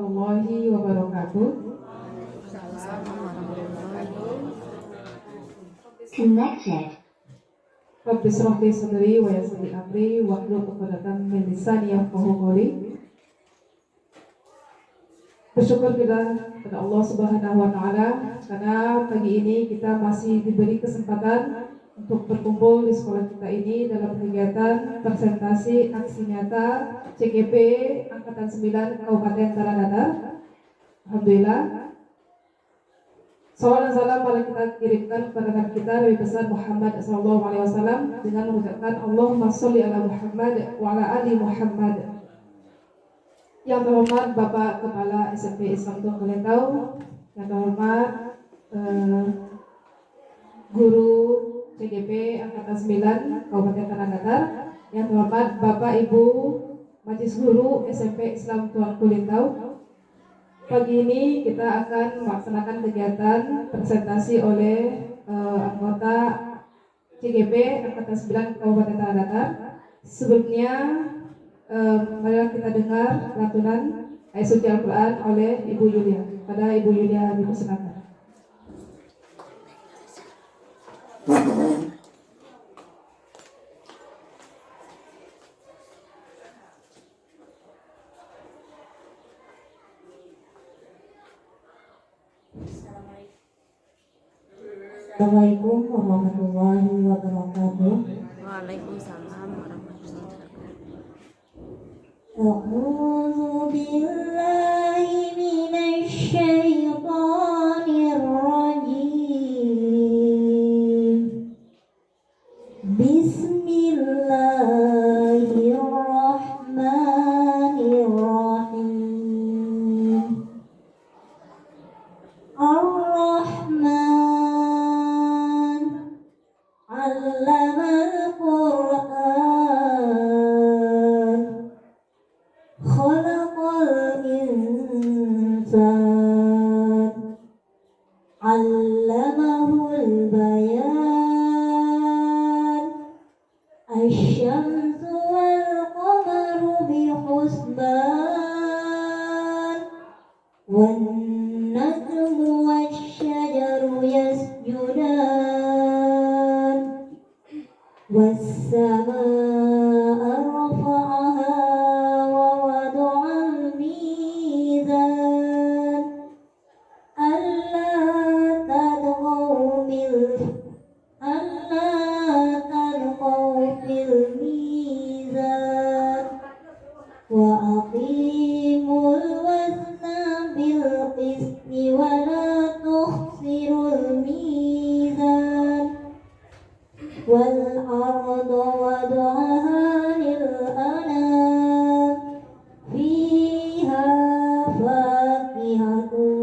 warahmatullahi wabarakatuh. Connected. Rabbi shrah li sadri wa yassir li amri wahlul 'uqdatam min lisani yafqahu qawli. Bersyukur kita kepada Allah Subhanahu wa taala karena pagi ini kita masih diberi kesempatan untuk berkumpul di sekolah kita ini dalam kegiatan presentasi aksi nyata CGP Angkatan 9 Kabupaten Tanah. Alhamdulillah. Salawat dan salam pada kita kirimkan kepada Nabi kita Nabi besar Muhammad SAW dengan mengucapkan Allahumma sholli ala Muhammad wa ala ali Muhammad. Yang terhormat Bapak Kepala SMP Islam Tung Kalentau, yang terhormat Guru CGP Angkatan 9 Kabupaten Tanah Datar, yang terhormat Bapak Ibu Majelis Guru SMP Islam Tuan Kulintau. Pagi ini kita akan melaksanakan kegiatan presentasi oleh anggota CGP Angkatan 9 Kabupaten Tanah Datar. Sebelumnya marilah kita dengar lantunan ayat suci Al-Quran oleh Ibu Yulia. Pada Ibu Yulia dipersilakan. Assalamualaikum warahmatullahi wabarakatuh. Waalaikumsalam warahmatullahi wabarakatuh. A'udzu billahi minasy syaithanir rajim. Bismillahirrahmanirrahim. Ar-Rahman 'allamal Qur'an, khalaqal insan, 'allamahul bayan, asy-syamsu wal qamaru bihusban, wan najmu wasy-syajaru yasjudan, was-samaa'a rafa'aha wa wada'al mizan, alla tadghaw fil mizan, wa aqimul wazna bil qisti wa la tukhsirul mizan, wal arda wada'aha lil anam, fiha fakihatun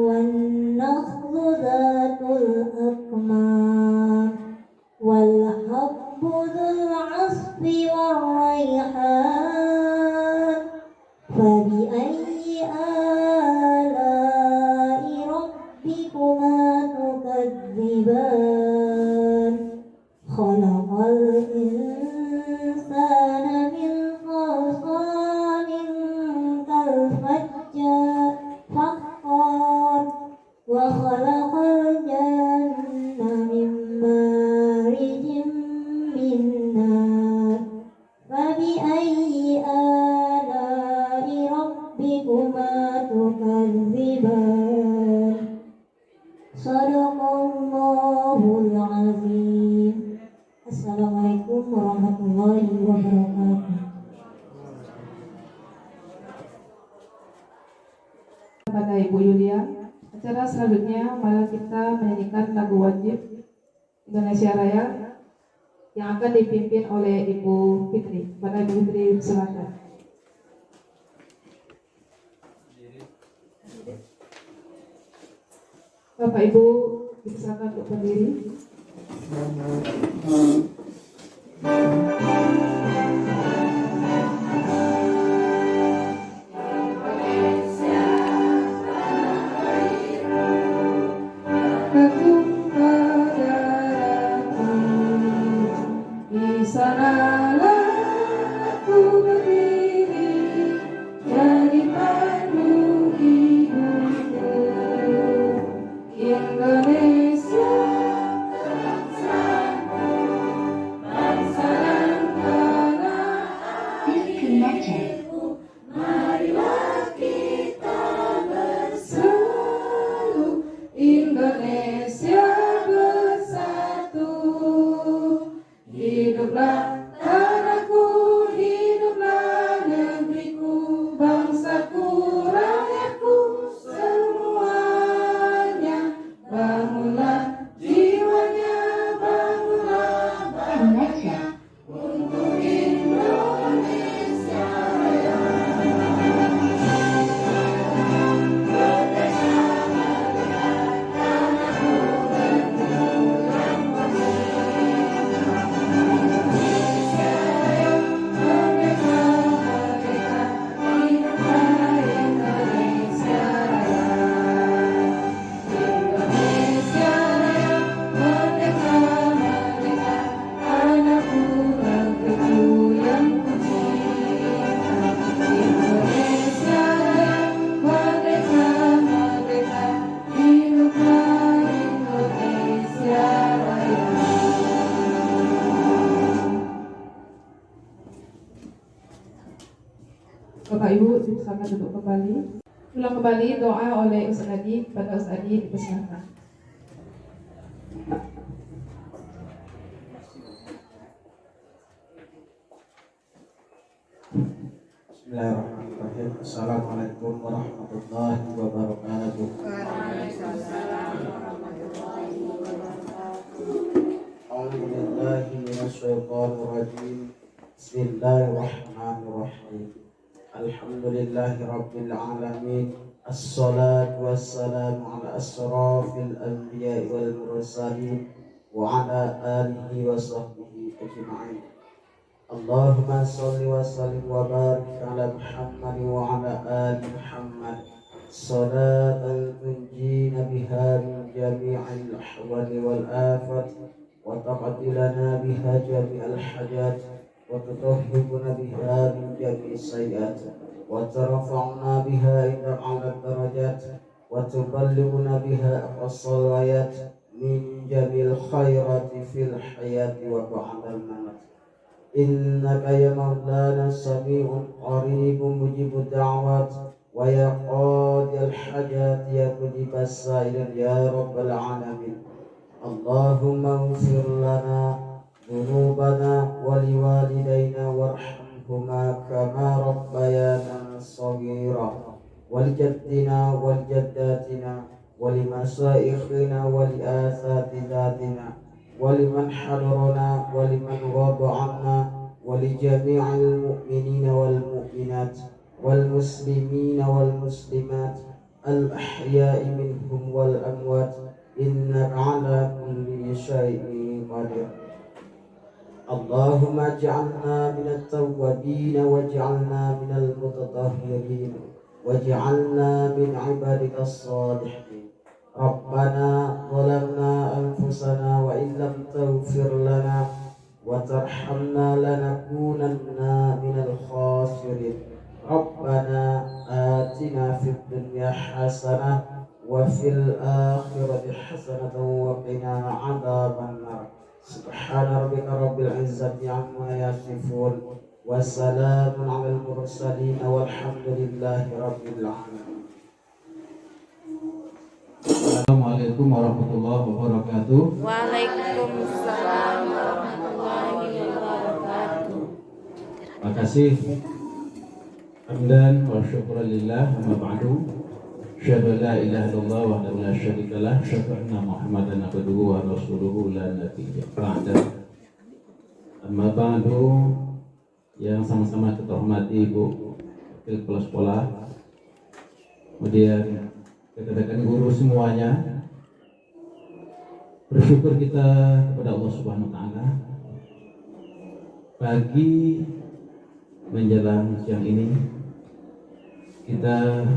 wan nakhlu dhatul akmam, wal habbu dhul 'asfi war rayhan, fabi ayyi ala'i rabbikuma tukadziban, khalaqal insana min salsalin kal fakhar, wa khalaqal janna min marijin min nar, fabi ayyi ala'i rabbikuma tukadziban. Shadaqallahul azim. Assalamualaikum warahmatullahi wabarakatuh. Kepada Ibu Yulia, acara selanjutnya malah kita menyanyikan lagu wajib Indonesia Raya yang akan dipimpin oleh Ibu Fitri. Pada Ibu Fitri silakan. Bapak Ibu silakan untuk berdiri. Sanalah aku berdiri jadi pandu kembali. Ulang kembali doa oleh Ustaz Adi, pada Ustaz Adi dipersilakan. Bismillahirrahmanirrahim. Assalamualaikum warahmatullahi wabarakatuh. A'udzubillahi minasyaitonir rajim. Bismillahirrahmanirrahim. Alhamdulillahi rabbil alamin. Assalatu wassalamu ala asrafil anbiya'i wal mursalin wa ala alihi wa sahbihi ajma'in. Allahumma salli wa sallim wa barik ala Muhammad wa ala ali Muhammad salatan tunjina biha min jami'il ahwali wal afat wa taqdi lana biha jami'al hajat wa tutahhibuna biha min jami'is sayyiat wa tarfa'una biha ila a'la darajat wa tuballighuna biha aqsal ghayat min jami'il khairati fil hayati wa ba'dal mamat. Innaka ya maulana sami'un qaribun mujibud da'wat wa ya qadiyal hajat ya mujibas sa'ilin ya rabbal alamin. Allahumma ighfir lana dhunubana wa liwalidayna warhamhuma kama rabbayana shaghira wa lijaddina wa lijaddatina wa limasaikhina wa liasatidatina ولمن حضرنا ولمن غاب عنا ولجميع المؤمنين والمؤمنات والمسلمين والمسلمات الأحياء منهم والأموات إنك على كل شيء قدير. اللهم اجعلنا من التوابين واجعلنا من المتطهرين واجعلنا من عبادك الصالحين. Rabbana zalamna anfusana wa illam taghfir lana wa tarhamna lanakunanna minal khasirin. Rabbana atina fid dunya hasanah wa fil akhirati hasanatan wa qina adzaban nar. Subhana rabbika rabbil izzati amma yasifun wa salamun alal mursalin walhamdulillahi rabbil alamin. Assalamualaikum warahmatullahi wabarakatuh. Waalaikumsalam warahmatullahi wabarakatuh. Terima kasih. Hamdan wa syukran lillah amma ba'du. Asyhadu an la ilaha illallah wahdahu la syarika lah, asyhadu anna Muhammadan abduhu wa rasuluhu la nabiyya ba'da. Amma ba'du, yang sama-sama kita hormati Ibu Wakil Kepala Sekolah, kemudian rekan-rekan guru semuanya, bersyukur kita kepada Allah Subhanahu wa taala pagi menjelang siang ini kita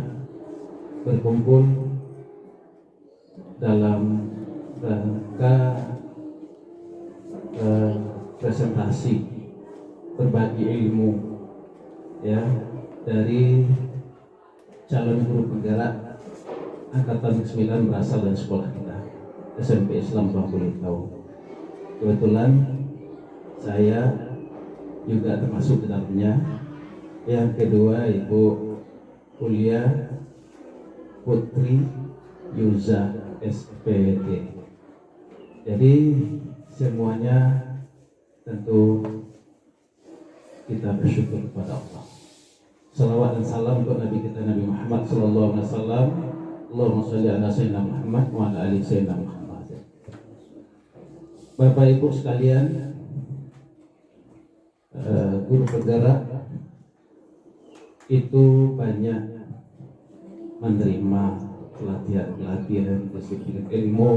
berkumpul dalam rangka presentasi berbagi ilmu ya dari calon guru penggerak Angkatan 9 berasal dari sekolah kita, SMP Islam Bangkulit Tahu. Kebetulan saya juga termasuk di dalamnya. Yang kedua Ibu Kuliah Putri Yuza SPD. Jadi semuanya tentu kita bersyukur kepada Allah. Salawat dan salam untuk Nabi kita Nabi Muhammad sallallahu alaihi wasallam. Allahumma sholli ala sayyidina Muhammad wa ala ali sayyidina Muhammad. Bapak Ibu sekalian, guru penggerak itu banyak menerima pelatihan disiplin ilmu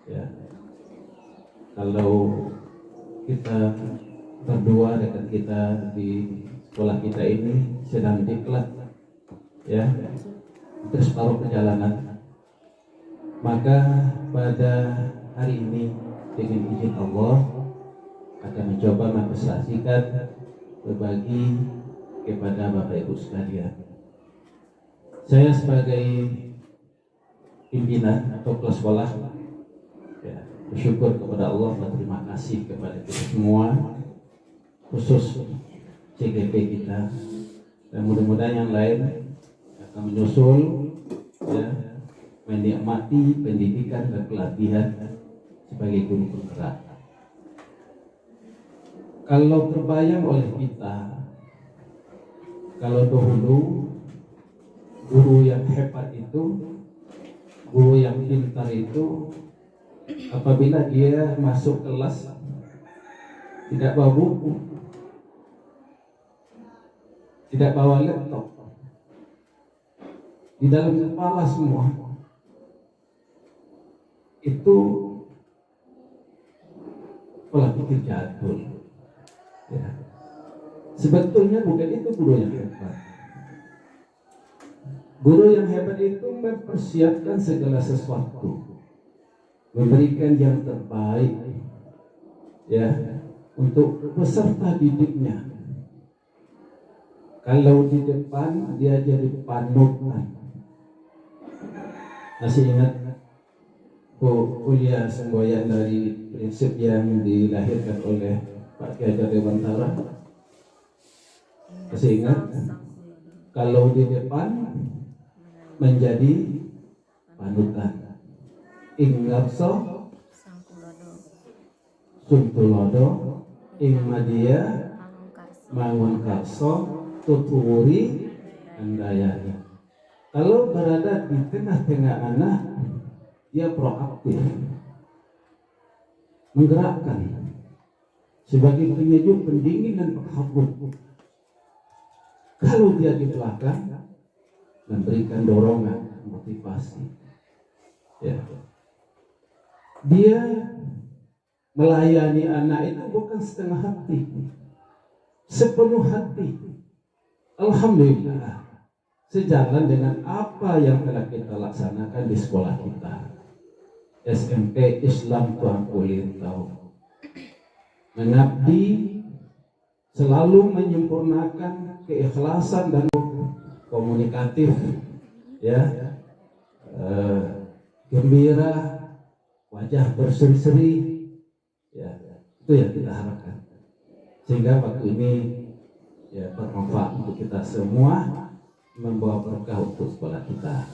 ya. Kalau kita berdua rekan kita di sekolah kita ini sedang diklat ya, terus separuh perjalanan, maka pada hari ini dengan izin Allah akan mencoba mempresentasikan berbagi kepada Bapak Ibu sekalian. Saya sebagai pimpinan atau kepala sekolah ya, bersyukur kepada Allah, berterima kasih kepada kita semua, khusus CGP kita, dan mudah-mudahan yang lain menyusul, ya, menikmati pendidikan dan pelatihan sebagai guru penggerak. Kalau terbayang oleh kita, kalau dahulu guru yang hebat itu, guru yang pintar itu, apabila dia masuk kelas tidak bawa buku, tidak bawa laptop, di dalam kepala semua itu pola pikir jadul. Ya. Sebetulnya bukan itu guru yang hebat. Guru yang hebat itu mempersiapkan segala sesuatu, memberikan yang terbaik, ya, untuk peserta didiknya. Kalau di depan dia jadi panutan. Masih ingat kuliah semboyan dari prinsip yang dilahirkan oleh Pak Kiai Dewantara? Masih ingat? Kalau di depan menjadi panutan. Ing ngapso suntulodo ing madia mangun karso tutuwuri andayani. Kalau berada di tengah-tengah anak, dia proaktif, menggerakkan sebagai penyejuk, pendingin dan penghabuk. Kalau dia di belakang, memberikan dorongan, motivasi. Ya. Dia melayani anak itu bukan setengah hati, sepenuh hati. Alhamdulillah, sejalan dengan apa yang telah kita laksanakan di sekolah kita, SMP Islam Tuan Kulintau. Mengabdi, selalu menyempurnakan keikhlasan dan komunikatif, ya, gembira, wajah berseri-seri, ya, itu yang kita harapkan. Sehingga waktu ini, ya, bermanfaat untuk kita semua, membawa berkah untuk sekolah kita.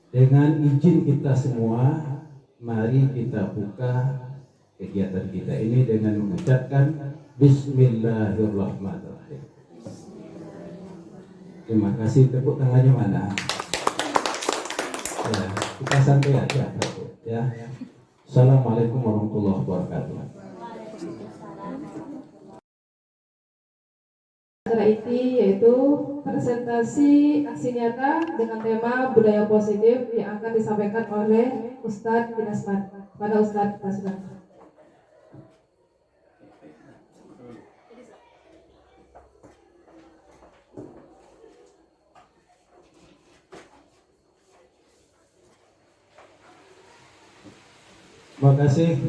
Dengan izin kita semua, mari kita buka kegiatan kita ini dengan mengucapkan Bismillahirrahmanirrahim. Terima kasih. Tepuk tangannya mana? Ya, kita santai aja, ya. Assalamualaikum warahmatullahi wabarakatuh. Acara ini yaitu presentasi aksi nyata dengan tema budaya positif yang akan disampaikan oleh Ustadz Dinasman. Pada Ustadz Dinasman. Terima kasih.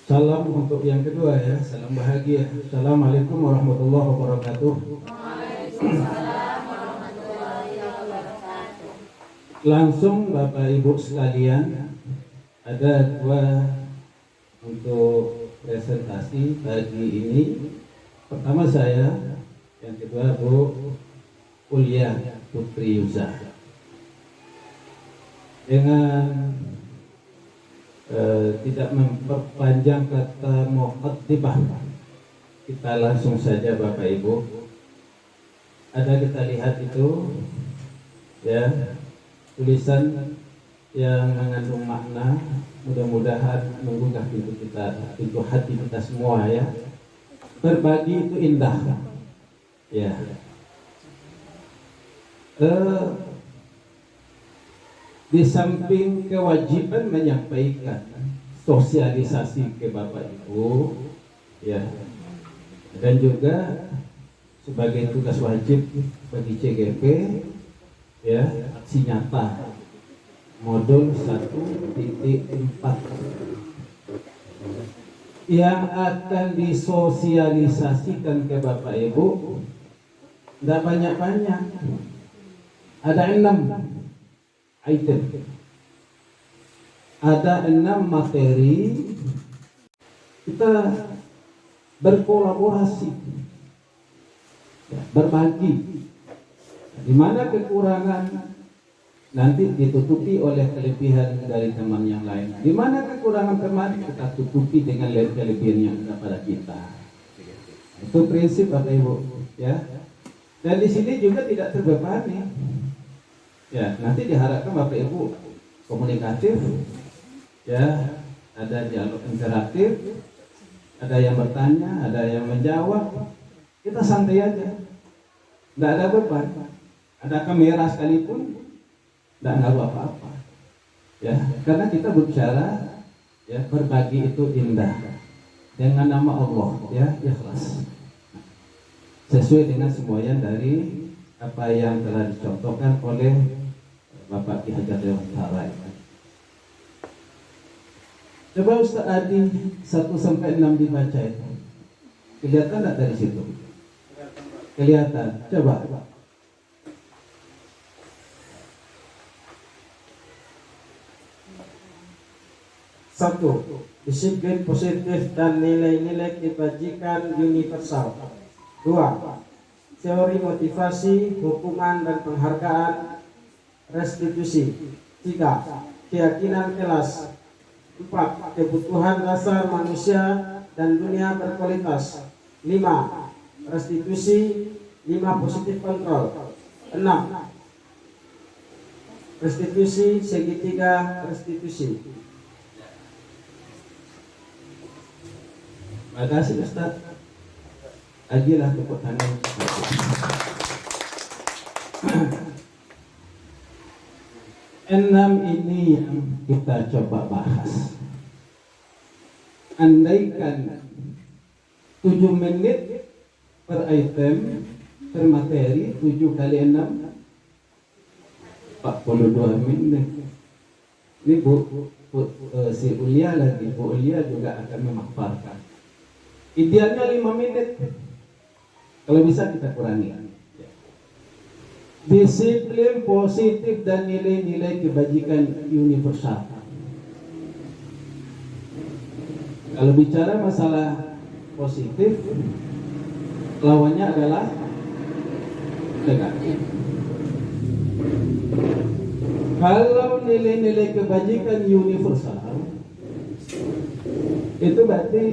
Salam untuk yang kedua, ya, salam bahagia. Assalamualaikum warahmatullahi wabarakatuh. Langsung Bapak Ibu sekalian, ada dua untuk presentasi pagi ini. Pertama saya, yang kedua Bu Ulia Putri Yuza. Dengan tidak memperpanjang kata muqaddimah, kita langsung saja Bapak Ibu. Ada kita lihat itu, ya, tulisan yang mengandung makna, mudah-mudahan menggugah pintu hati kita semua, ya. Berbagi itu indah, ya. Di samping kewajiban menyampaikan sosialisasi ke Bapak Ibu, ya, dan juga sebagai tugas wajib bagi CGP, ya, aksi nyata modul 1.4 yang akan disosialisasikan ke Bapak Ibu. Tidak banyak-banyak, ada 6 item, ada 6 materi. Kita berkolaborasi, ya, berbagi Di mana kekurangan nanti ditutupi oleh kelebihan dari teman yang lain. Di mana kekurangan teman, kita tutupi dengan kelebihan yang ada pada kita. Itu prinsip Bapak Ibu, ya. Dan di sini juga tidak terbebani. Ya, nanti diharapkan Bapak Ibu komunikatif, ya, ada dialog interaktif, ada yang bertanya, ada yang menjawab. Kita santai aja, tidak ada beban. Ada kamera sekalipun, tidak ngaruh apa-apa. Ya, karena kita berbicara, ya, berbagi itu indah dengan nama Allah, ya, ikhlas. Sesuai dengan semuanya dari apa yang telah dicontohkan oleh Bapak Ki Hajar Dewantara. Coba Ustaz Adi 1-6 dibaca itu. Kelihatan tidak dari situ? Kelihatan. Coba. Satu, disiplin positif dan nilai-nilai kebajikan universal. Dua, teori motivasi, hukuman dan penghargaan, restitusi. Tiga, keyakinan kelas. Empat, kebutuhan dasar manusia dan dunia berkualitas. Lima, restitusi. Lima, positif kontrol. Enam, restitusi segitiga restitusi. Terima kasih Ustaz. Ajilah tepuk tangan. Enam ini yang kita coba bahas. Andaikan 7 menit per item per materi, 7 kali 6 42 menit. Ini si Ulia lagi, Bu Ulia juga akan memaparkan. Idealnya 5 menit. Kalau bisa kita kurangi. Disiplin positif dan nilai-nilai kebajikan universal. Kalau bicara masalah positif, lawannya adalah negatif. Kalau nilai-nilai kebajikan universal, itu berarti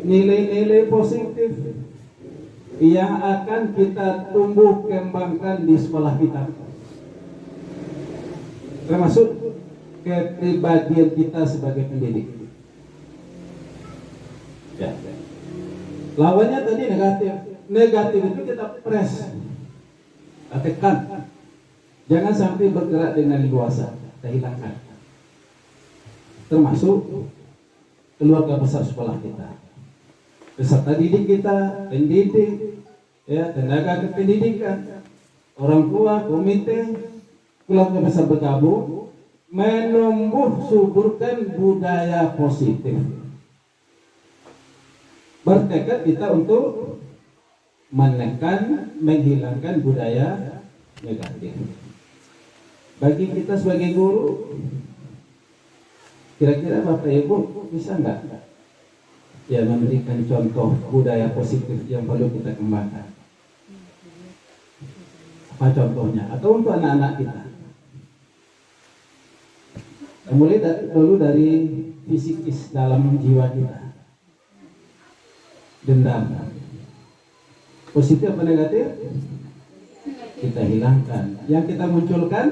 nilai-nilai positif yang akan kita tumbuh kembangkan di sekolah kita, termasuk kepribadian kita sebagai pendidik. Ya. Lawannya tadi negatif. Negatif itu kita press, kita tekan, jangan sampai bergerak dengan leluasa, kita hilangkan. Termasuk keluarga besar sekolah kita, peserta didik kita, pendidik, ya, tenaga kependidikan, orang tua, komite, keluarga besar bergabung, menumbuh suburkan budaya positif. Bertekad kita untuk menekan, menghilangkan budaya negatif. Bagi kita sebagai guru, kira-kira Bapak Ibu bisa nggak ya memberikan contoh budaya positif yang perlu kita kembangkan? Apa contohnya? Atau untuk anak-anak kita? Mulai dulu dari fisikis dalam jiwa kita. Dendam. Positif apa negatif? Kita hilangkan. Yang kita munculkan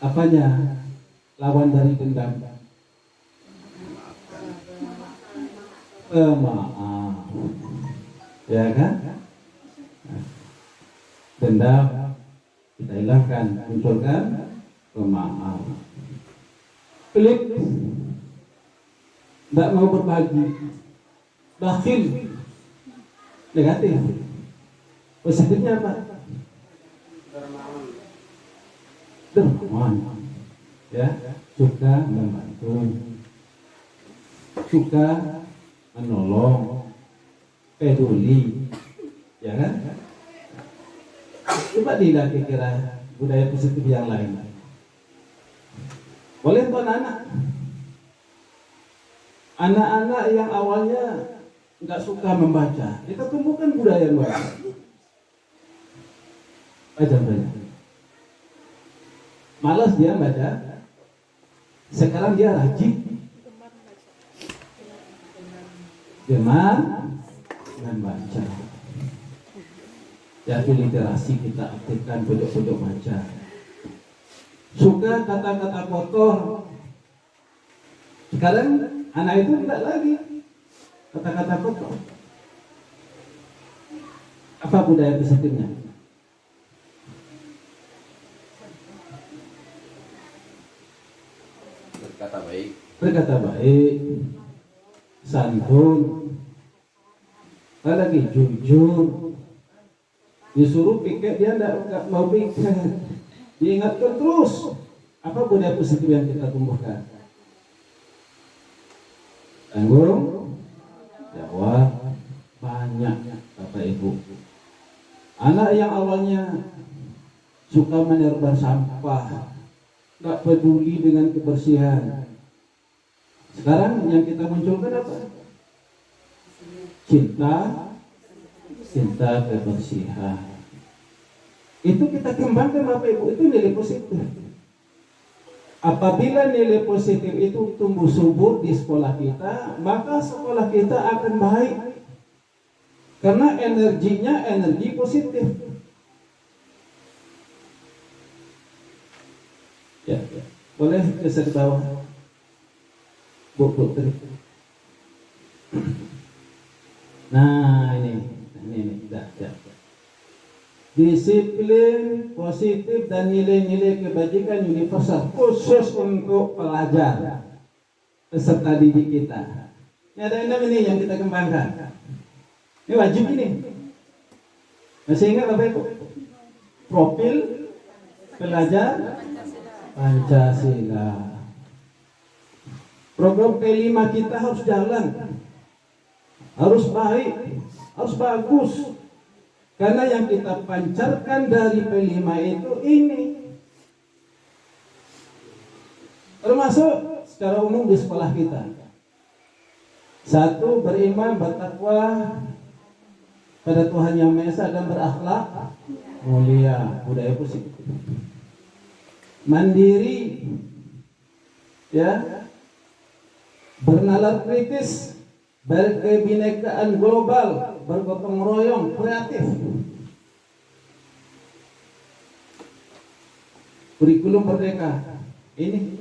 apanya? Lawan dari dendam. Maaf, ya kan? Dendam kita hilangkan, munculkan pemaaf. Pelit, tidak mau berbagi, bakhil, negatif. Positifnya apa? Dermawan, ya, suka membantu, suka menolong, peduli, ya kan? Coba dilihat kira-kira budaya positif yang lain. Boleh untuk anak-anak yang awalnya nggak suka membaca, kita tumbuhkan budaya baru. Baca banyak. Malas dia baca. Sekarang dia rajin. Gemar membaca. Jadi literasi kita aktifkan pojok-pojok baca. Suka kata-kata kotor. Sekarang anak itu tidak lagi kata-kata kotor. Apa budaya positifnya? Berkata baik, santun, lagi jujur. Disuruh piket dia tidak mau piket. Diingatkan terus. Apa budaya positif yang kita tumbuhkan? Tanggung jawab banyak, Bapak Ibu. Anak yang awalnya suka menebar sampah, nggak peduli dengan kebersihan. Sekarang yang kita munculkan apa? Cinta kebersihan. Itu kita kembangkan, Bapak Ibu, itu nilai positif. Apabila nilai positif itu tumbuh subur di sekolah kita, maka sekolah kita akan baik. Karena energinya energi positif. Ya. Boleh geser ke bawah. Bu. Nah, ini. Dah. Disiplin positif dan nilai-nilai kebajikan universal khusus untuk pelajar peserta didik kita. Ini ada 6 ini yang kita kembangkan. Ini wajib ini. Masih ingat Bapak Ibu? Profil pelajar Pancasila. Program P5 kita harus jalan, harus baik, harus bagus. Karena yang kita pancarkan dari P5 itu ini. Termasuk secara umum di sekolah kita. 1. Beriman, bertakwa pada Tuhan Yang Maha Esa dan berakhlak mulia, budaya positif. Mandiri, ya, bernalar kritis, berkebinekaan global, bergotong royong, kreatif. Kurikulum Merdeka ini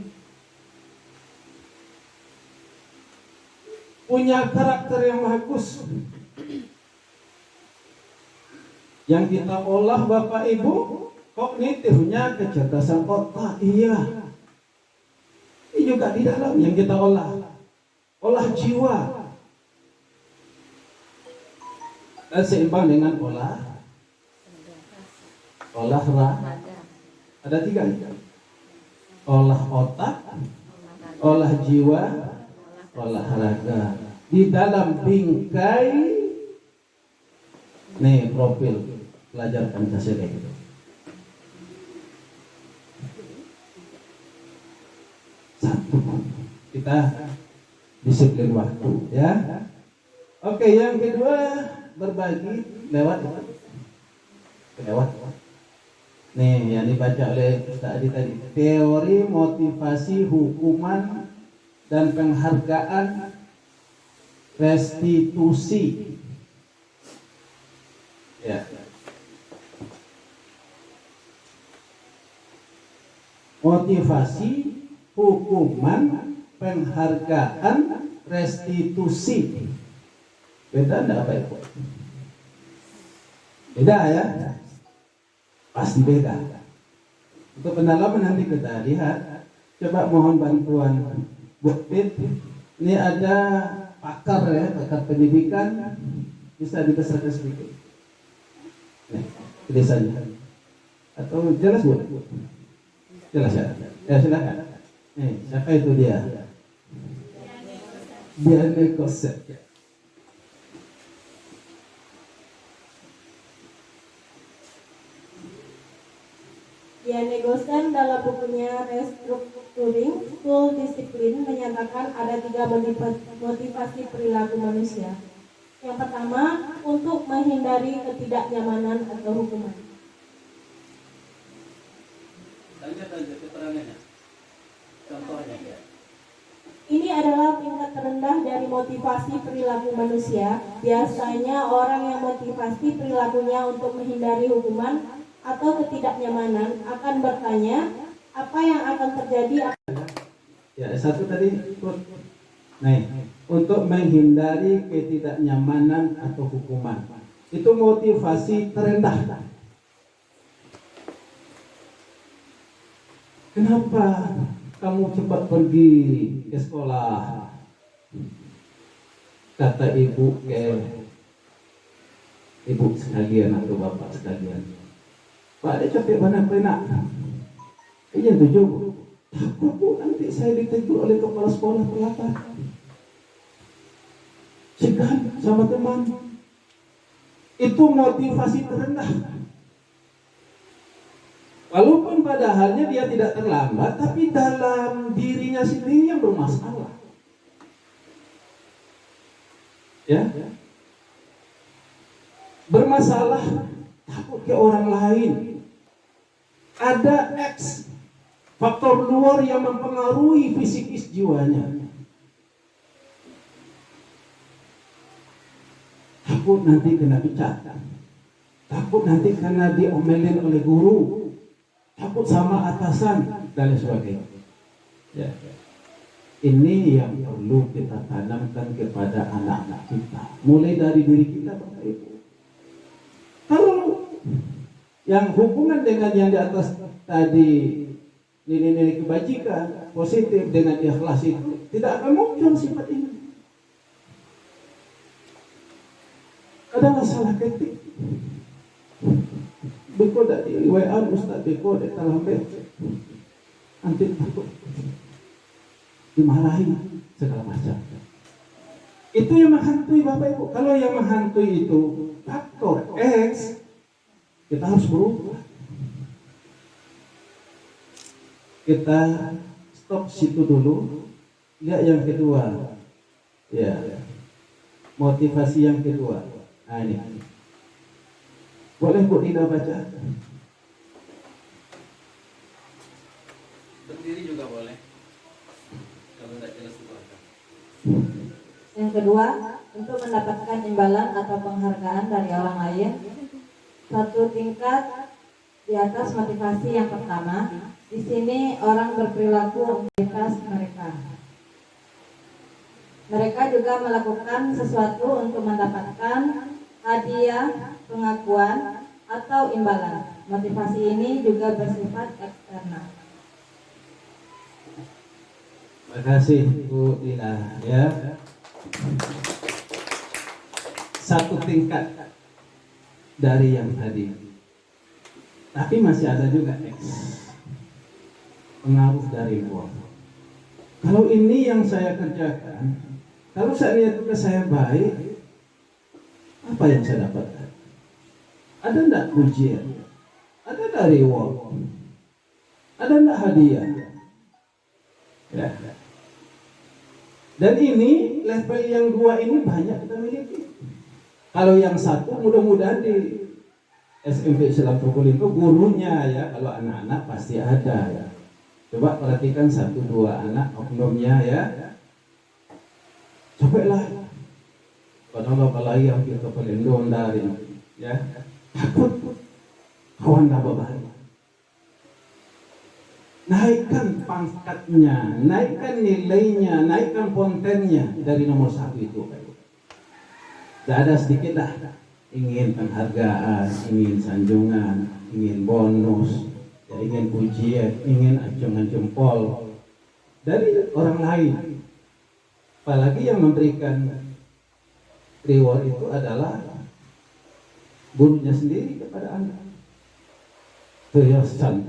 punya karakter yang bagus. Yang kita olah Bapak Ibu, kognitifnya kecerdasan otak, iya. Ini juga di dalam yang kita olah jiwa. Dan seimbang dengan olah ada 3. Olah otak, olah jiwa, olah raga. Di dalam bingkai nih profil pelajar Pancasila itu. Satu, kita disiplin waktu, ya. Oke, yang kedua berbagi lewat. Nih yang dibaca oleh Ustaz Adi tadi, teori motivasi hukuman dan penghargaan restitusi. Ya. Motivasi hukuman penghargaan restitusi. Beda enggak Pak Ibu? Beda ya? Pasti beda. Untuk pendalaman nanti kita lihat. Coba mohon bantuan Bu Pit. Ini ada pakar ya, pakar pendidikan. Bisa dibesarkan sedikit. Nih, tulisannya. Atau jelas Bu? Jelas ya? Ya silakan. Nih, siapa itu dia? Diane Koset. Diane Gosen dalam bukunya Restructuring School Discipline menyatakan ada 3 motivasi perilaku manusia. Yang pertama, untuk menghindari ketidaknyamanan atau hukuman. terendah dari motivasi perilaku manusia. Biasanya orang yang motivasi perilakunya untuk menghindari hukuman atau ketidaknyamanan akan bertanya, apa yang akan terjadi? Ya, satu tadi untuk menghindari ketidaknyamanan atau hukuman. Itu motivasi terendah. Kenapa kamu cepat pergi ke sekolah? Kata ibu ke ibu sekalian atau bapak sekalian. Pak, dia capek mana penak? Iya tujuh. Takut bu, nanti saya ditegur oleh kepala sekolah terlatar. Segan sama teman. Itu motivasi terendah. Walaupun padahalnya dia tidak terlambat, tapi dalam dirinya sendiri yang bermasalah. Ya, bermasalah, takut ke orang lain. Ada X faktor luar yang mempengaruhi fisikis jiwanya. Takut nanti kena dicat, takut nanti kena diomelin oleh guru, takut sama atasan dan sebagainya. Ya. Ini yang perlu kita tanamkan kepada anak-anak kita, mulai dari diri kita, Bapak Ibu. Kalau yang hubungan dengan yang di atas tadi, nilai-nilai kebajikan positif dengan ikhlas itu tidak akan muncul sifat ini. Ada masalah ketik. Beko dak di WA Ustaz Beko dak terlambat. Nanti takut dimarahi segala macam. Itu yang menghantui Bapak Ibu. Kalau yang menghantui itu faktor X, kita harus berubah. Kita stop situ dulu. Lihat yang kedua. Ya. Motivasi yang kedua. Nah ini. Boleh Bu Dina baca? Berdiri juga boleh. Kalau tidak jelas dibaca. Yang kedua, untuk mendapatkan imbalan atau penghargaan dari orang lain, satu tingkat di atas motivasi yang pertama. Di sini orang berperilaku aktivitas mereka. Mereka juga melakukan sesuatu untuk mendapatkan hadiah, pengakuan, atau imbalan. Motivasi ini juga bersifat eksternal. Terima kasih Bu Dina ya. Satu tingkat dari yang tadi. Tapi masih ada juga X. Pengaruh dari luar. Kalau ini yang saya kerjakan, kalau saya lihat juga saya baik, apa yang saya dapatkan? Ada enggak pujian? Ada enggak reward? Ada enggak hadiah? Ya. Dan ini level yang dua ini banyak kita miliki. Kalau yang satu mudah-mudahan di SMP Islam Probolinggo gurunya ya, kalau anak-anak pasti ada ya. Coba perhatikan satu dua anak oknumnya ya. Cobalah. Padahal apalagi yang kita paling dari ya. Takut kawan bahaya. Naikkan pangkatnya, naikkan nilainya, naikkan kontennya dari nomor satu itu. Tidak ada sedikit dah. Ingin penghargaan, ingin sanjungan, ingin bonus, ya, ingin pujian, ingin acungan jempol dari orang lain. Apalagi yang memberikan reward itu adalah gurunya sendiri kepada anak. Teryosan.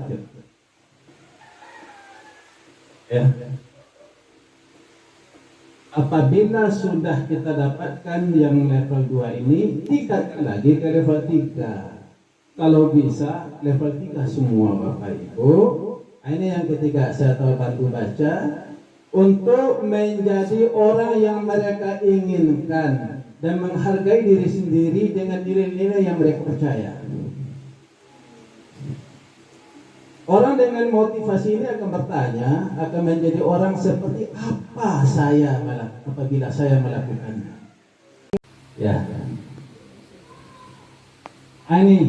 Ya. Apabila sudah kita dapatkan yang level 2 ini, tingkatkan lagi ke level 3. Kalau bisa level 3 semua Bapak Ibu. Ini yang ketiga saya tahu bantu baca. Untuk menjadi orang yang mereka inginkan dan menghargai diri sendiri dengan nilai-nilai yang mereka percaya. Orang dengan motivasi ini akan bertanya, akan menjadi orang seperti apa saya apabila saya melakukannya. Ya. Ini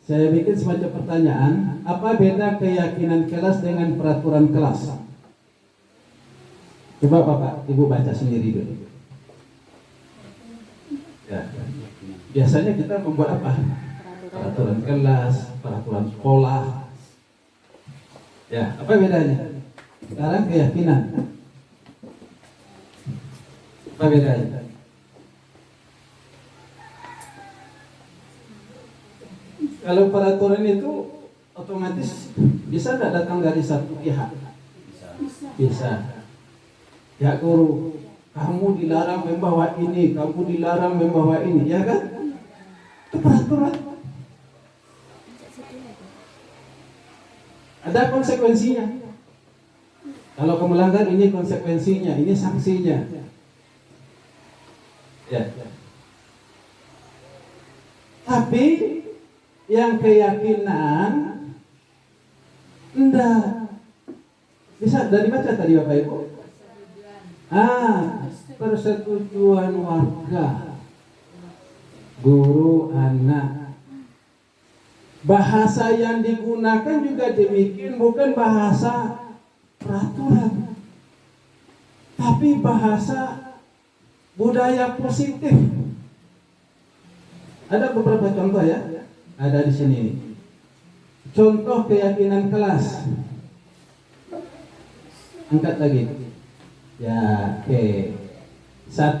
saya bikin semacam pertanyaan, apa beda keyakinan kelas dengan peraturan kelas? Coba Bapak, Ibu baca sendiri dulu. Ya. Biasanya kita membuat apa? Peraturan kelas, peraturan sekolah. Ya, apa bedanya? Sekarang keyakinan. Apa bedanya? Kalau peraturan itu otomatis bisa tidak datang dari satu pihak? Bisa. Ya guru, kamu dilarang membawa ini, kamu dilarang membawa ini, ya kan? Itu peraturan. Ada konsekuensinya. Kalau kamu melanggar, ini konsekuensinya, ini sanksinya. Ya. Tapi yang keyakinan enggak. Bisa dari baca tadi Bapak Ibu? Persetujuan warga, guru, anak. Bahasa yang digunakan juga demikian, bukan bahasa peraturan, tapi bahasa budaya positif. Ada beberapa contoh ya, ada di sini. Contoh keyakinan kelas. Angkat lagi. Ya, oke. 1,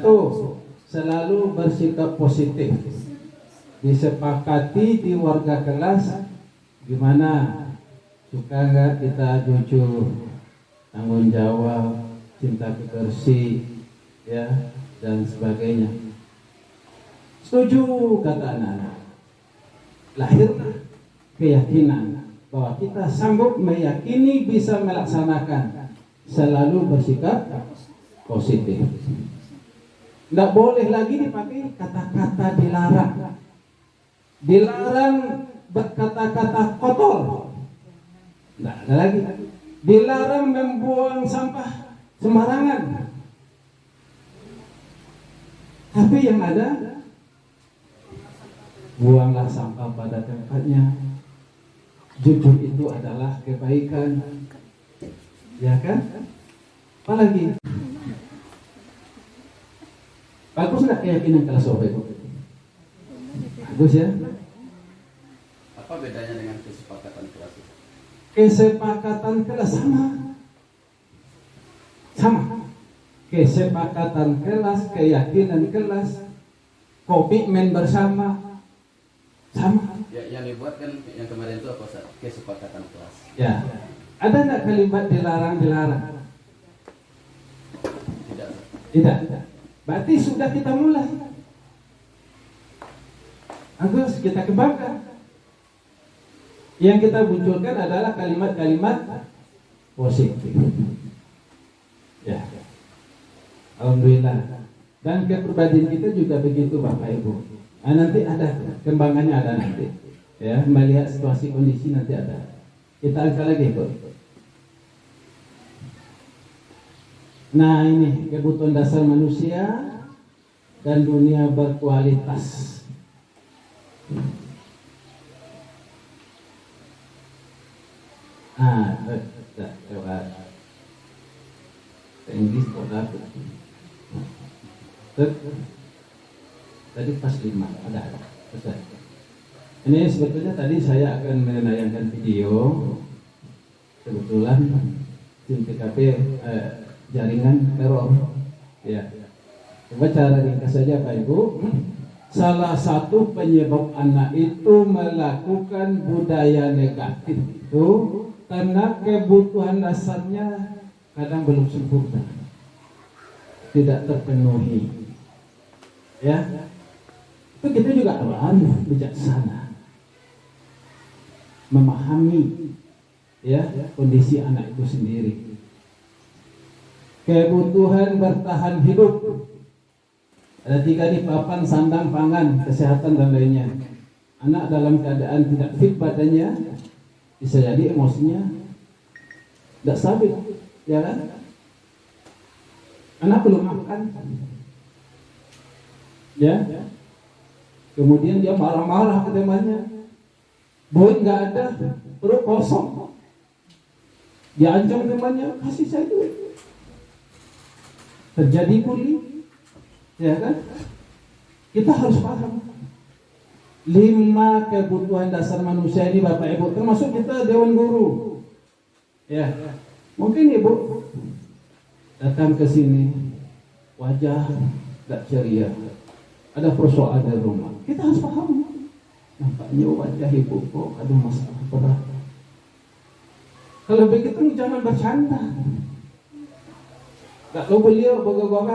selalu bersikap positif. Disepakati di warga kelas, gimana, suka nggak kita jujur, tanggung jawab, cinta bersih, ya, dan sebagainya. Setuju, kata anak-anak. Lahirlah keyakinan bahwa kita sanggup meyakini bisa melaksanakan, selalu bersikap positif. Tidak boleh lagi dipakai kata-kata dilarang. Dilarang berkata-kata kotor. Tidak ada lagi. Dilarang membuang sampah sembarangan. Tapi yang ada, buanglah sampah pada tempatnya. Jujur itu adalah kebaikan. Ya kan? Apalagi? Bagus nggak keyakinan kelas Bapak Ibu? Bagus ya? Apa bedanya dengan kesepakatan kelas? Kesepakatan kelas sama. Kesepakatan kelas, keyakinan kelas, komitmen bersama sama. Ya, yang dibuat kan yang kemarin itu apa? Kesepakatan kelas. Ya. Ada nggak kalimat dilarang? Tidak. Berarti sudah kita mulai. Bagus, kita kembangkan. Yang kita munculkan adalah kalimat-kalimat positif. Ya. Alhamdulillah. Dan kepribadian kita juga begitu Bapak Ibu. Nah, nanti ada kembangannya, ada nanti. Ya, melihat situasi kondisi nanti ada. Kita angkat lagi kok. Nah, ini kebutuhan dasar manusia dan dunia berkualitas. Coba Inggris kok dapat. Tadi pas 5 ada. Selesai. Ini sebetulnya tadi saya akan menayangkan video. Kebetulan tim TKP jaringan teror. Ya. Coba cara ringkas saja Pak Ibu. Salah satu penyebab anak itu melakukan budaya negatif itu karena kebutuhan dasarnya kadang belum sempurna, tidak terpenuhi. Ya, itu kita juga harus bijaksana, memahami ya kondisi anak itu sendiri. Kebutuhan bertahan hidup. Ada 3 di papan, sandang, pangan, kesehatan dan lainnya. Anak dalam keadaan tidak fit badannya, Bisa jadi emosinya tidak stabil, ya kan? Anak belum makan, ya. Kemudian dia marah-marah ke temannya, duit nggak ada, perut kosong. Dia ancam temannya, kasih saya duit. Terjadi bully, ya kan? Kita harus paham 5 kebutuhan dasar manusia ini Bapak Ibu, termasuk kita Dewan Guru. Ya, mungkin Ibu datang ke sini wajah tidak ceria, ada persoalan di rumah. Kita harus paham, nampaknya wajah Ibu kok ada masalah berat. Kalau begitu jangan bercanda. Kalau beliau bergogor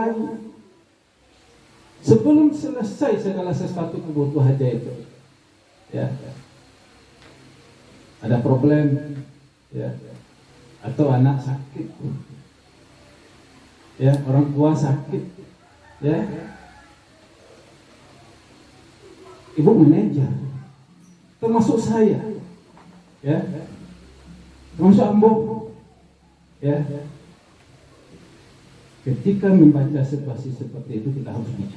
sebelum selesai segala sesuatu kebutuhan itu, ya, ada problem, ya, atau anak sakit, ya, orang tua sakit, ya, ibu manajer, termasuk saya, ya, termasuk ambo, ya. Ketika membaca situasi seperti itu kita harus bijak.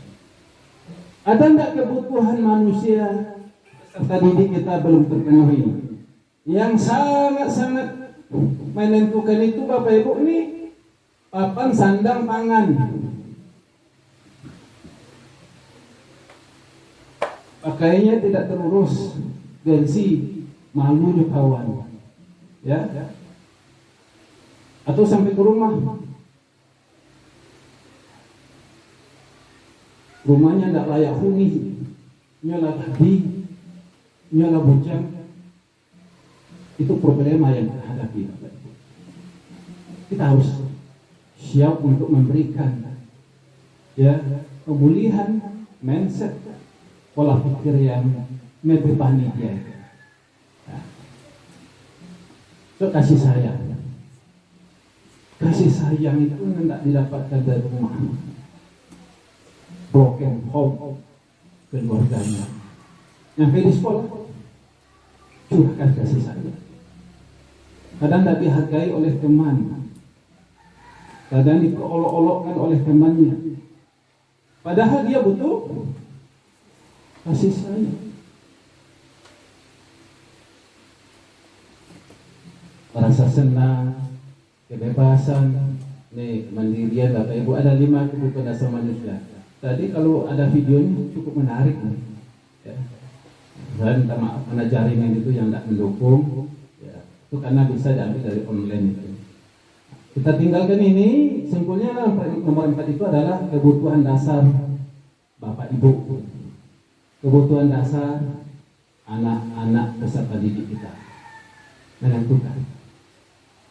Ada enggak kebutuhan manusia peserta didik kita belum terpenuhi? Yang sangat-sangat menentukan itu Bapak Ibu ini papan sandang pangan. Pakaiannya tidak terurus, gengsi, malu di kawan, ya. Atau sampai ke rumahnya tidak layak huni, nyala tadi, nyala bujang. Itu problema yang kita hadapi. Kita harus siap untuk memberikan, ya, pemulihan mindset, pola pikir yang membebani dia. Ya. So, kasih sayang itu tidak didapatkan dari rumah. Broken home keluarganya, yang di sekolah curahkan kasih sayang. Kadang tidak dihargai oleh teman, kadang diperolok-olokkan oleh temannya, padahal dia butuh kasih sayang. Rasa senang, kebebasan, nih kemandirian Bapak Ibu, ada 5 kebutuhan dasar manusia. Tadi kalau ada videonya cukup menarik, ya. Dan minta maaf karena jaringan itu yang tidak mendukung, ya. Itu karena bisa diambil dari online itu. Kita tinggalkan ini, simpulnya nomor 4 itu adalah kebutuhan dasar Bapak Ibu, kebutuhan dasar anak-anak peserta didik kita, menentukan.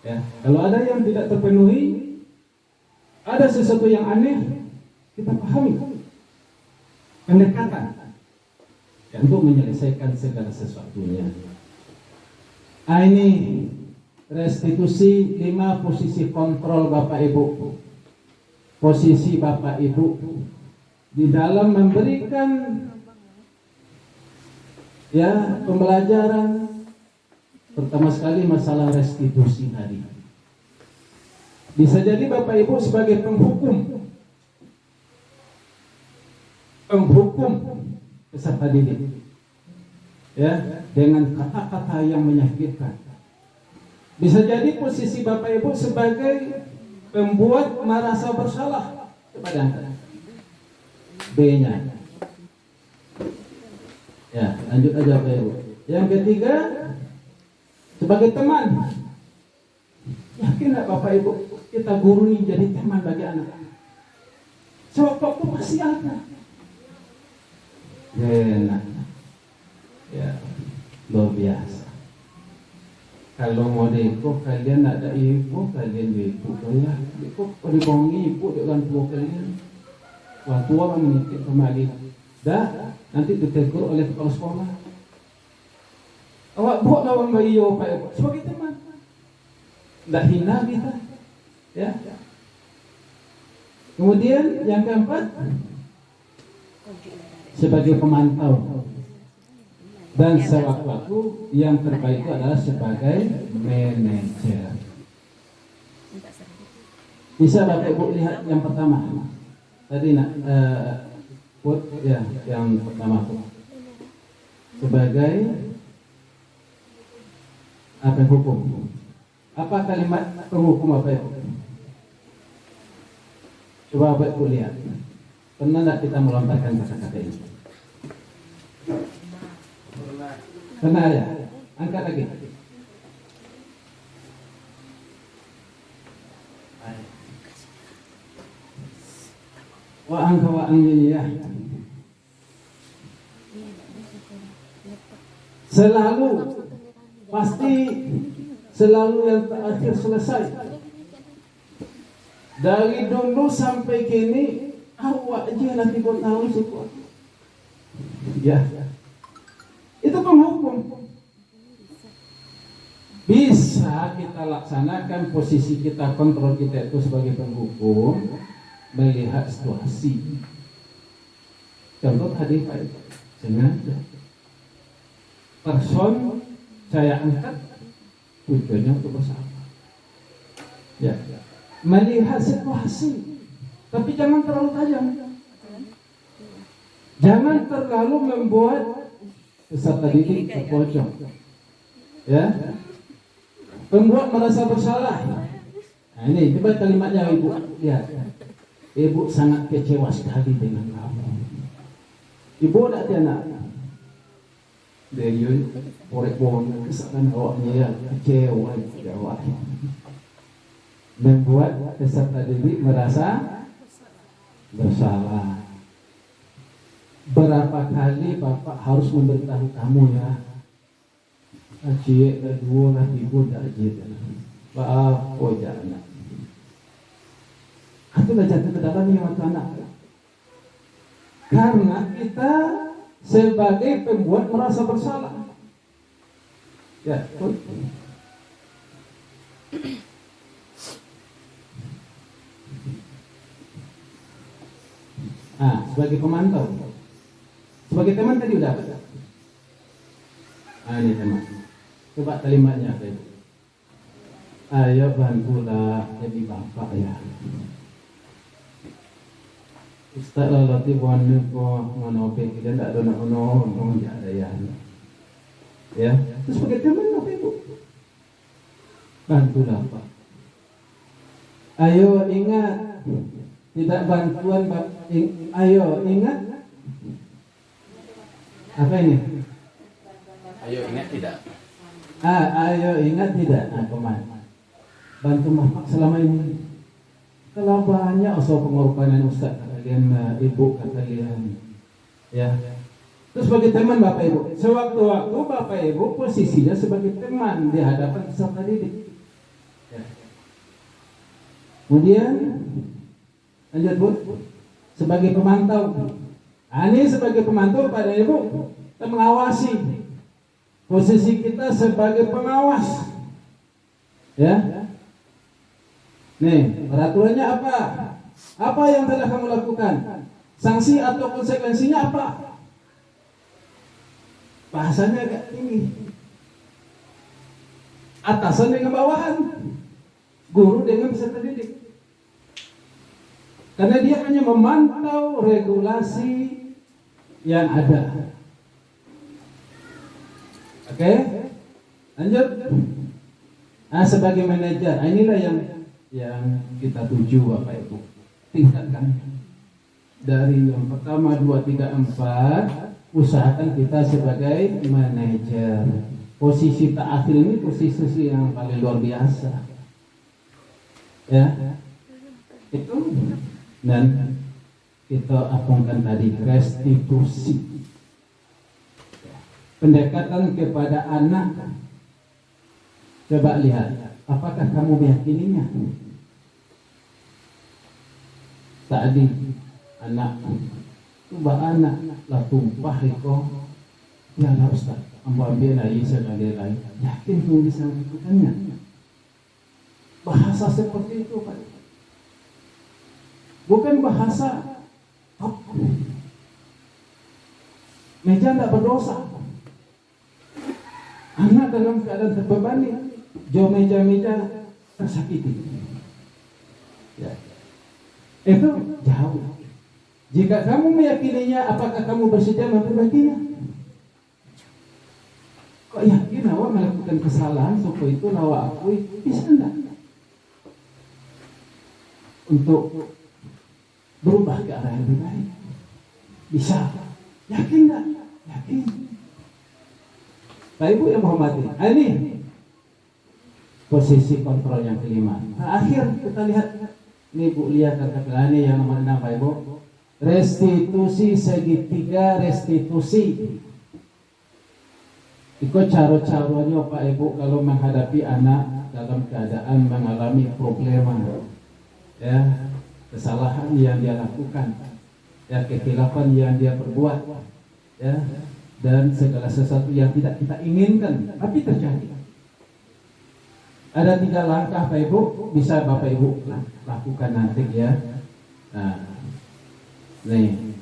Ya, kalau ada yang tidak terpenuhi, ada sesuatu yang aneh, kita pahami pendekatan ya, untuk menyelesaikan segala sesuatunya. Ini restitusi 5 posisi kontrol Bapak Ibu. Posisi Bapak Ibu di dalam memberikan, ya, pembelajaran. Pertama sekali masalah restitusi tadi. Bisa jadi Bapak Ibu sebagai penghukum peserta didik, ya, dengan kata-kata yang menyakitkan. Bisa jadi posisi Bapak Ibu sebagai pembuat merasa bersalah kepada anak. B-nya, ya, lanjut aja Bapak Ibu. Yang ketiga, sebagai teman. Yakin nggak Bapak Ibu, kita guru ini jadi teman bagi anak? Sebab waktu masih ada. Enak, ya, luar biasa. Kalau mau deko kalian ada ibu, kalian ibu, ya, deko dibohongi ibu dengan tua kalian. Wah, tua menitip kembali. Dah, nanti ditegur oleh kepala sekolah. Awak buat lawan bayi Pak Ibu sebagai teman. Tidak hina kita, ya. Kemudian yang keempat, sebagai pemantau. Dan sewaktu-waktu yang terbaik itu adalah sebagai manajer. Bisa Bapak Ibu lihat yang pertama. Tadi nak ya, yang pertama tuh. Sebagai apa hukum? Apa kalimat penghukum Bapak Ibu? Coba Bapak Ibu lihat. Pernah tidak kita melontarkan kata-kata ini? Pernah ya? Angkat lagi. Wa angka ya. Selalu pasti selalu yang terakhir selesai. Dari dulu sampai kini awak aja nanti kau tahu suku. Ya. Itu penghukum. Bisa kita laksanakan posisi kita, kontrol kita itu sebagai penghukum, melihat situasi. Contoh tadi Pak, sengaja person saya angkat tujuannya untuk bersama. Ya, melihat situasi, tapi jangan terlalu tajam. Jangan terlalu membuat peserta didik terpojok. Ya, membuat merasa bersalah. Nah ini coba kalimatnya Ibu lihat. Ibu sangat kecewa sekali dengan kamu. Ibu tidak tiada dari korek bon kesalahan awaknya ya kecewa jawab. Membuat peserta didik merasa bersalah. Berapa kali Bapak harus memberitahu kamu ya? Aji dua lah ibu dah aji dah. Maaf, oh jangan. Itulah jatuh ke dalam yang anak. Karena kita sebagai pembuat merasa bersalah. Ya, betul. Sebagai pemantau. Sebagai teman tadi udah apa? Ini teman. Coba kalimatnya apa itu? Ayo bantulah jadi bapak ya. Ustaz lalati wanu ko ngonope kita ndak ada ono ada ya. Ya. Terus sebagai teman apa Ibu? Bantulah Pak. Ayo ingat tidak bantuan ayo ingat apa ini? Ayo ingat tidak? Ayo ingat tidak? Kemana? Bantu Bapak selama ini. Kalau banyak pengorbanan Ustaz kalian, Ibu kalian, ya. Terus sebagai teman Bapak Ibu, sewaktu-waktu Bapak Ibu posisinya sebagai teman di hadapan peserta didik. Ya. Kemudian lanjut Bu, sebagai pemantau. Ini sebagai pemantau pada Ibu, kita mengawasi. Posisi kita sebagai pengawas. Ya. Nih, peraturannya apa? Apa yang telah kamu lakukan? Sanksi atau konsekuensinya apa? Bahasanya agak tinggi. Atasan dengan bawahan, guru dengan peserta didik. Karena dia hanya memantau regulasi yang ada. Oke, lanjut. Sebagai manajer, inilah yang kita tuju Bapak Ibu. Tingkatkan dari yang pertama, 2, 3, 4. Usahakan kita sebagai manajer. Posisi terakhir ini posisi yang paling luar biasa. Ya, itu. Dan kita apungkan tadi restitusi. Pendekatan kepada anak. Coba lihat, apakah kamu meyakininya? Tadi anak, coba anak lah tumpah iko, ya lah Ustaz, ambil lagi sekali lain. Yakin kamu bisa melakukannya? Bahasa seperti itu Pak. Bukan bahasa meja tidak berdosa. Anak dalam keadaan terbebani, jauh meja-meja tersakiti. Ya. Itu jauh. Jika kamu meyakininya, apakah kamu bersedia memperbaikinya? Kok yakin awak melakukan kesalahan, supaya itu awak akui? Bisa enggak? Untuk berubah ke arah yang lebih baik. Bisa. Yakin enggak? Yakin. Pak Ibu yang menghormati, ini posisi kontrol yang kelima. Terakhir kita lihat, ini Bu Lia kata ini yang nomor 6 Pak Ibu. Restitusi segitiga restitusi. Ikut cara-caranya Pak Ibu kalau menghadapi anak dalam keadaan mengalami problema, ya, kesalahan yang dia lakukan, ya, kekhilafan yang dia perbuat, ya, dan segala sesuatu yang tidak kita inginkan tapi terjadi. Ada 3 langkah Pak Ibu, bisa Bapak Ibu lakukan nanti ya. Nah, nih,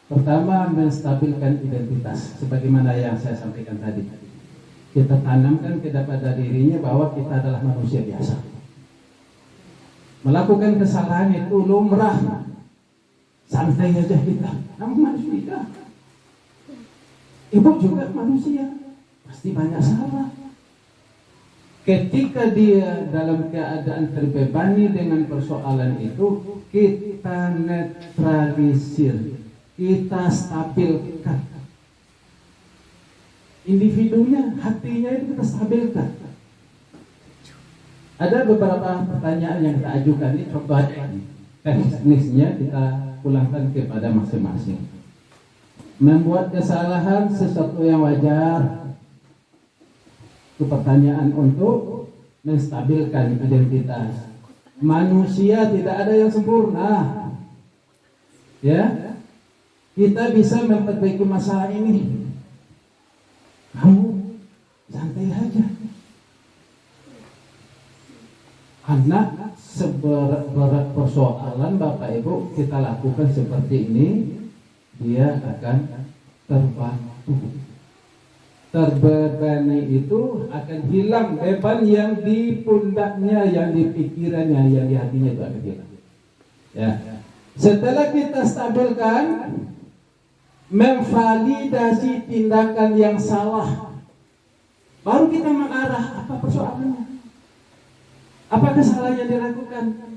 pertama menstabilkan identitas, sebagaimana yang saya sampaikan tadi. Kita tanamkan kepada dirinya bahwa kita adalah manusia biasa. Melakukan kesalahan itu lumrah, santai aja kita. Kamu manusia. Ibu juga manusia, pasti banyak salah. Ketika dia dalam keadaan terbebani dengan persoalan itu, kita netralisir, kita stabilkan. Individunya, hatinya itu kita stabilkan. Ada beberapa pertanyaan yang kita ajukan, ini contoh aja. Teknisnya kita pulangkan kepada masing-masing. Membuat kesalahan sesuatu yang wajar. Itu pertanyaan untuk menstabilkan identitas. Manusia tidak ada yang sempurna. Ya, kita bisa memperbaiki masalah ini. Kamu santai aja. Karena seberat persoalan Bapak Ibu kita lakukan seperti ini, dia akan terbantu. Terbebani itu akan hilang beban yang di pundaknya, yang di pikirannya, yang di hatinya itu akan hilang. Ya. Setelah kita stabilkan, memvalidasi tindakan yang salah, baru kita mengarah apa persoalannya, apa kesalahan yang dilakukan.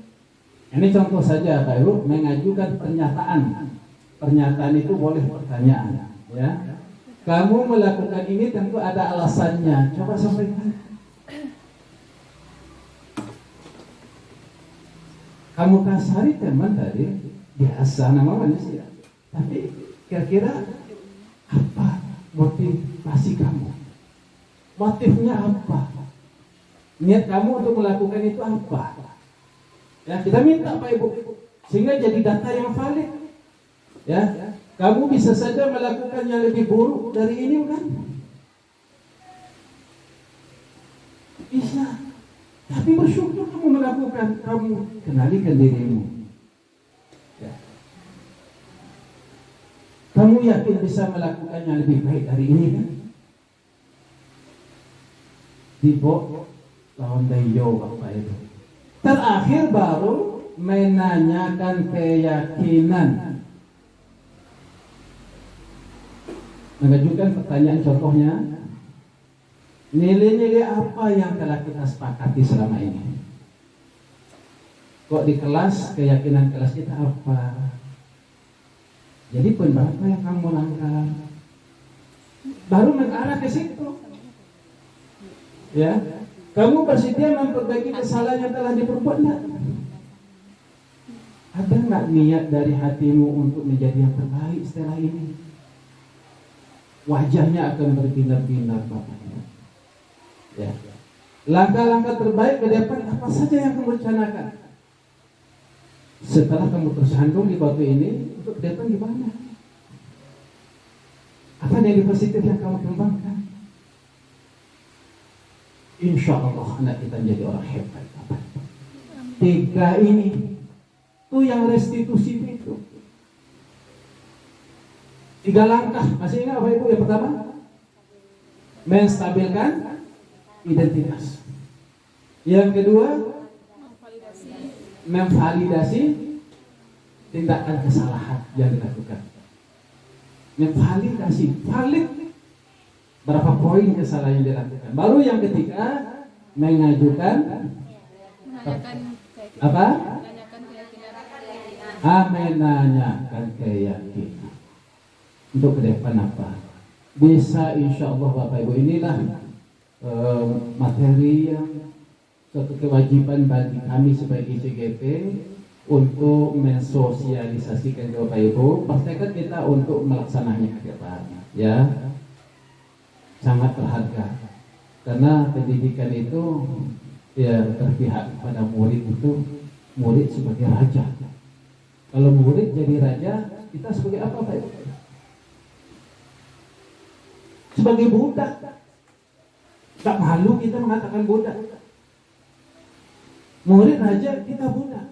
Ini contoh saja Pak Ibu, mengajukan pernyataan. Pernyataan itu boleh pertanyaan, ya. Kamu melakukan ini tentu ada alasannya. Coba sampaikan. Kamu kasari teman tadi, biasa nama manusia. Tapi kira-kira apa motivasi kamu? Motifnya apa? Niat kamu untuk melakukan itu apa? Ya, kita minta Pak Ibu, sehingga jadi data yang valid. Ya, kamu bisa saja melakukan yang lebih buruk dari ini, kan? Bisa. Tapi bersyukur kamu melakukan, kamu kenalikan dirimu. Ya. Kamu yakin bisa melakukan yang lebih baik dari ini, kan? Dibawa lawan dayo Bapak itu. Terakhir baru menanyakan keyakinan. Mengajukan pertanyaan contohnya, nilai-nilai apa yang telah kita sepakati selama ini? Kok di kelas, keyakinan kelas kita apa? Jadi poin berapa yang kamu langkah? Baru mengarah ke situ. Ya, kamu bersedia memperbaiki kesalahan yang telah diperbuat enggak? Ada enggak niat dari hatimu untuk menjadi yang terbaik setelah ini? Wajahnya akan berbinar-binar Bapak. Ya. Langkah-langkah terbaik ke depan apa saja yang kamu rencanakan? Setelah kamu tersandung di batu ini, untuk ke depan gimana? Apa nilai positif yang kamu kembangkan? Insya Allah anak kita menjadi orang hebat. 3 ini itu yang restitusi itu. 3 langkah, masih ingat Bapak Ibu? Yang pertama, menstabilkan identitas. Yang kedua, memvalidasi tindakan kesalahan yang dilakukan. Memvalidasi, valid berapa poin kesalahan yang dilakukan. Baru yang ketiga, mengajukan apa? Menanyakan keyakinan. Untuk ke depan apa? Bisa insya Allah Bapak Ibu, inilah materi yang suatu kewajiban bagi kami sebagai CGP untuk mensosialisasikan ke Bapak Ibu. Pastikan kita untuk melaksananya ke depan, ya. Sangat berharga karena pendidikan itu ya berpihak pada murid. Itu murid sebagai raja. Kalau murid jadi raja, kita sebagai apa Pak Ibu? Sebagai budak. Tak malu kita mengatakan budak. Murid raja, kita budak.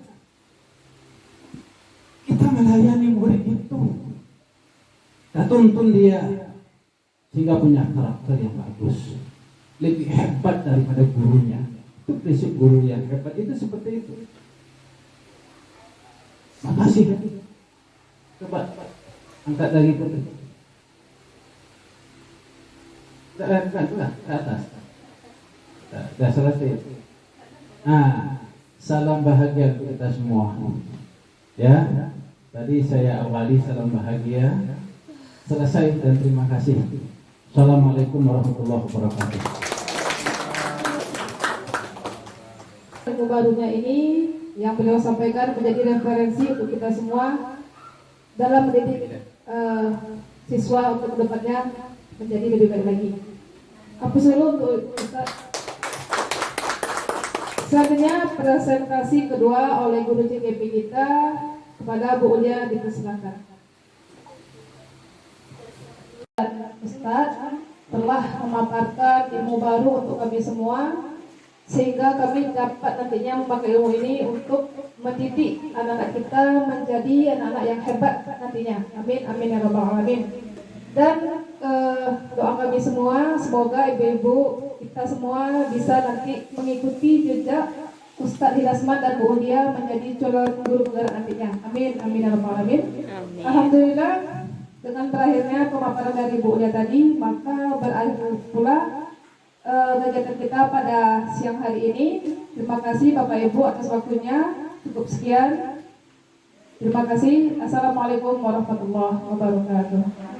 Kita melayani murid itu. Kita tuntun dia sehingga punya karakter yang bagus, lebih hebat daripada gurunya. Itu prinsip guru yang hebat itu seperti itu. Makasih. Coba angkat lagi ke atas. Sudah selesai. Salam bahagia untuk kita semua. Ya, tadi saya awali salam bahagia. Selesai dan terima kasih. Assalamualaikum warahmatullahi wabarakatuh. Ilmu barunya ini yang beliau sampaikan menjadi referensi untuk kita semua dalam mendidik siswa untuk kedepannya menjadi lebih baik lagi. Apa dulu untuk Ustaz. Selanjutnya presentasi kedua oleh guru CGP kita kepada Bu Ulia dipersilakan. Ustaz telah memaparkan ilmu baru untuk kami semua sehingga kami dapat nantinya memakai ilmu ini untuk mendidik anak-anak kita menjadi anak-anak yang hebat nantinya. Amin, amin ya rabbal alamin. Dan doa kami semua semoga ibu-ibu kita semua bisa nanti mengikuti jejak Ustadz Hilasman dan Bu Ulia menjadi calon guru penggerak nantinya. Amin, amin ya rabbal alamin. Alhamdulillah, dengan berakhirnya pemaparan dari Bu Ulia tadi, maka berakhir pula kegiatan kita pada siang hari ini. Terima kasih Bapak Ibu atas waktunya. Cukup sekian. Terima kasih. Assalamualaikum warahmatullahi wabarakatuh.